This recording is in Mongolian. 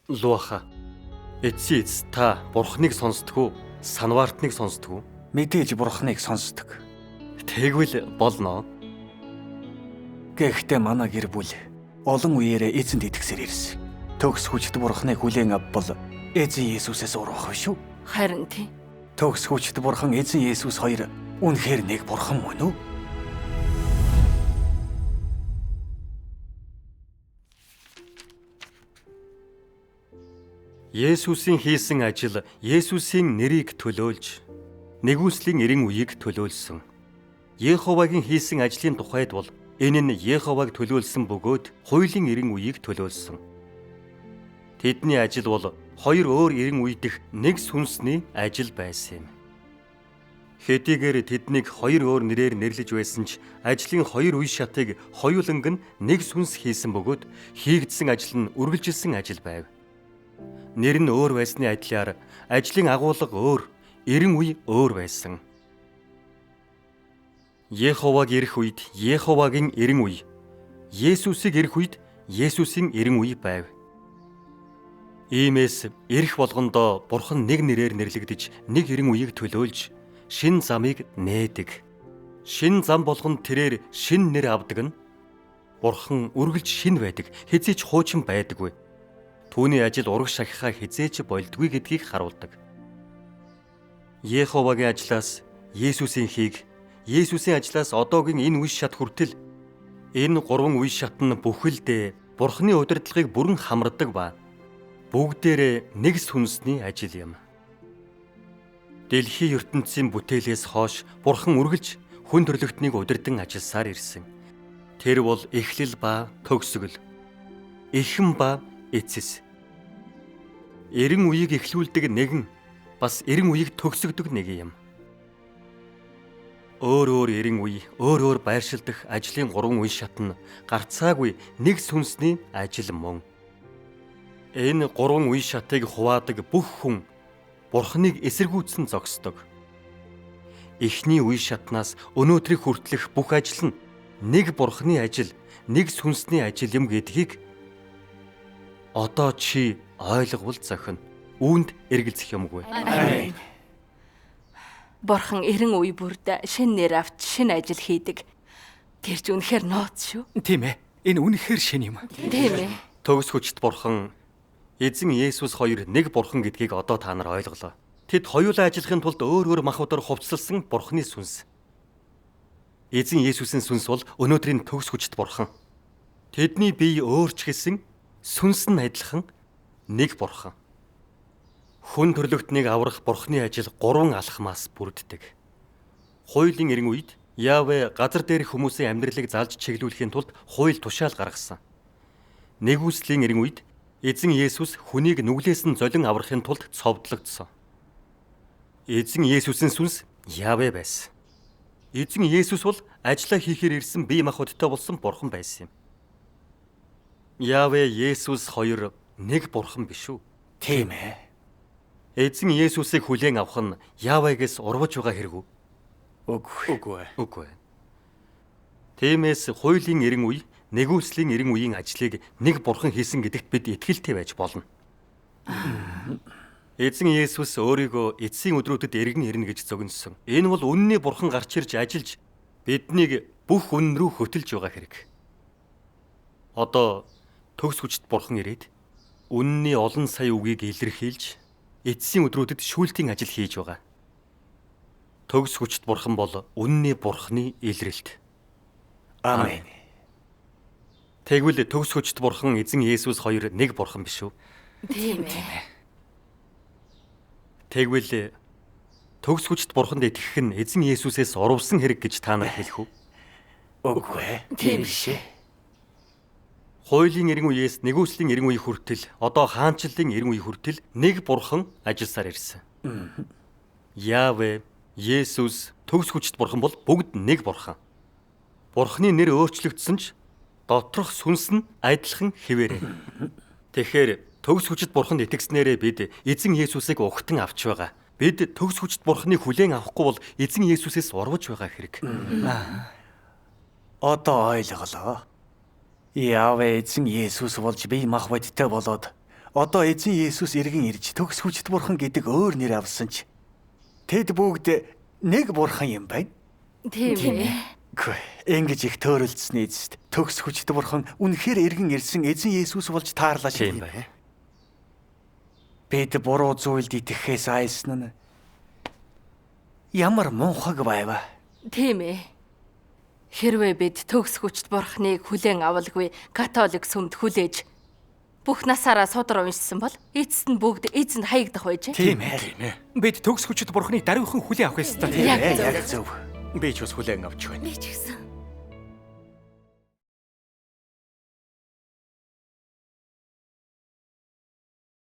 Луаха. Эцсийн та Бурхныг сонсдгоо, санваартныг сонсдгоо. Мэдээж Бурхныг сонсдог. Тэгвэл болно. Гэхдээ манай гэр бүл олон үеэрээ эзэнд итгэсээр ирсэн. Төгс хүчт Бурхныг хүлээн авбал эзэн Есүсээс урвах биш үү? Харин тийм. Төгс хүчт Бурхан эзэн Есүс хоёр үнэхээр нэг Бурхан мөн үү? Есүсийн хийсэн ажил Есүсийн нэрийг төлөөлж, нэгүслийн эрен үеийг төлөөлсөн. Йеховагийн хийсэн ажлын тухайд бол энэ нь Йеховаг төлөөлсөн бөгөөд хуулийн эрен үеийг төлөөлсөн. Тэдний ажил бол хоёр өөр эрен үе дэх нэг сүнсний ажил байсан юм. Хэдийгээр тэднийг хоёр өөр нэрээр нэрлэж байсан ч ажлын хоёр үе шатыг хоёуланг нь нэг сүнс хийсэн бөгөөд хийгдсэн ажил нь үргэлжилсэн ажил байв. Нэр нь өөр байсны адилаар ажлын агуулга өөр, эрен үе өөр байсан. Йеховаг ирэх үед Йеховагийн эрен үе, Есүсийг ирэх үед Есүсийн эрен үе байв. Иймээс ирэх болгондоо Бурхан нэг нэрээр нэрлэгдэж, нэг эрен үеийг төлөөлж, шин замыг нээдэг. Шин зам болгонд тэрээр шин нэр авдаг нь Бурхан үргэлж шин байдаг, хэзээ ч хуучин байдаггүй. Түүний ажил ураг шахихаа хизээч болдгүй гэдгийг харуулдаг. Йеховагийн ажлаас Есүсийн хийг, Есүсийн ажлаас одоогийн энэ үе шат хүртэл энэ гурван үе шат нь бүхэлдээ Бурханы удирдлагыг бүрэн хамардаг ба бүгдээрээ нэг сүнсний ажил юм. Дэлхийн ертөнцийн бүтээлээс хойш Бурхан үргэлж хүн төрлөختнийг удирдан ажилласаар ирсэн. Тэр бол эхлэл ба төгсгөл, эхэн ба эцэс. Эрен үеийг эхлүүлдэг нэгэн, бас эрен үеийг төгсгдөг нэг юм. Өөр өөр эрен үе, өөр өөр байршилдах ажлын гурван үе шат нь гарцаагүй нэг сүнсний ажил мөн. Энэ гурван үе шатыг хуваадаг бүх хүн Бурханыг эсэргүүцэн зогсдог. Эхний үе шатнаас өнөөдрийг хүртэлх бүх ажил нь нэг Бурханы ажил, нэг сүнсний ажил юм гэдгийг одоо чи ойлгвол зохино. Үүнд эргэлзэх юмгүй. Амен. Бурхан эрен үе бүрд шин нэр авч шин ажил хийдэг. Тэр ч үнэхээр нууц шүү. Тийм ээ. Энэ үнэхээр шин юм. Тийм ээ. Төгс хүчт Бурхан эзэн Есүс хоёр нэг Бурхан гэдгийг одоо та нар ойлголоо. Тэд хоёулаа ажиллахын тулд өөр өөр махбодоор хувцасласан Бурханы сүнс. Эзэн Есүсийн сүнс бол өнөөдрийн төгс хүчт Бурхан. Тэдний бие өөрч гэсэн сүнс нь адилхан нэг Бурхан. Хүн төрлөختнийг аврах Бурханы ажил гурван алхмаас бүрддэг. Хуулийн эрен үед Явэ газар дээрх хүмүүсийн амьдралыг залж чиглүүлэхийн тулд хууль тушаал гаргасан. Нэгүслийн эрен үед эзэн Есүс хүнийг нүглээс нь золин аврахын тулд цовдлогдсон. Эзэн Есүсийн сүнс Явэ байсан. Эзэн Есүс бол ажиллаа хийхээр ирсэн бие махбодтой болсон Бурхан байсан юм. Явэ Есүс хоёр нэг Бурхан биш үү? Тийм ээ. Эзэн Есүсийг хүлээн авах нь Явэгээс урваж байгаа хэрэг үү? Үгүй. Тиймээс хуулийн эрен үе, нэгүслийн эрен үеийн ажлыг нэг Бурхан хийсэн гэдэгт бид итгэлтэй байж болно. Эзэн Есүс өөрийгөө эцсийн өдрүүдэд эргэн ирнэ гэж зөгнөсөн. Энэ бол үнний Бурхан гарч ирж ажиллаж биднийг бүх үнэн рүү хөтөлж байгаа хэрэг. Одоо төгс хүчт Бурхан ирээд үнний олон сая үгийг илэрхийлж эцсийн өдрүүдэд шүүлтийн ажил хийж байгаа. Төгс хүчт Бурхан бол үнний Бурханы илрэлт. Амен. Тэгвэл төгс хүчт Бурхан эзэн Есүс хоёр нэг Бурхан биш үү? Тийм ээ. Тэгвэл төгс хүчт Бурханд итгэх нь эзэн Есүсээс урвсан хэрэг гэж та нар хэлэх үү? Үгүй. Тийм шээ. Хуулийн эрен үеэс нэгүслийн эрен үе хүртэл одоо хаанчлалын эрен үе хүртэл нэг Бурхан ажилласаар ирсэн. Явэ, Есүс, төгс хүчт Бурхан бол бүгд нэг Бурхан. Бурханы нэр өөрчлөгдсөн ч доторх сүнс нь адилхан хэвээрээ. Тэгэхээр төгс хүчт Бурханд итгэснээрээ бид эзэн Есүсийг угтан авч байгаа. Бид төгс хүчт Бурханыг хүлээн авахгүй бол эзэн Есүсээс урвж байгаа хэрэг. Одоо ойлголоо. Явэ эзэн Есүс болж бие махбодтой болоод Одоо эзэн Есүс иргэн ирж төгс хүчит бурхан гэдэг өөр нэр авсан ч тэд бүгд нэг бурхан юм байна. Тийм ээ. Гүй, ингэж их төөрөлдсөн эзэст төгс хүчит бурхан үнэхээр иргэн ирсэн эзэн Есүс болж таарлаа Тийм шиг. бай. Бид буруу зүйлд итгэхээс айсан нь ямар мунхаг байва. Тийм ээ. Хэрвээ бид төгс хүчит бурхныг хүлээн авалгүй католик сүмд хүлээж бүх насаараа судар уншсан бол эцэст нь бүгд эзэнд хаягдах байжээ. Тийм ээ. Бид төгс хүчит бурхныг даруйхан хүлээн авах ёстой. Яг зөв. Би ч бас хүлээн авч байна. Би ч гэсэн.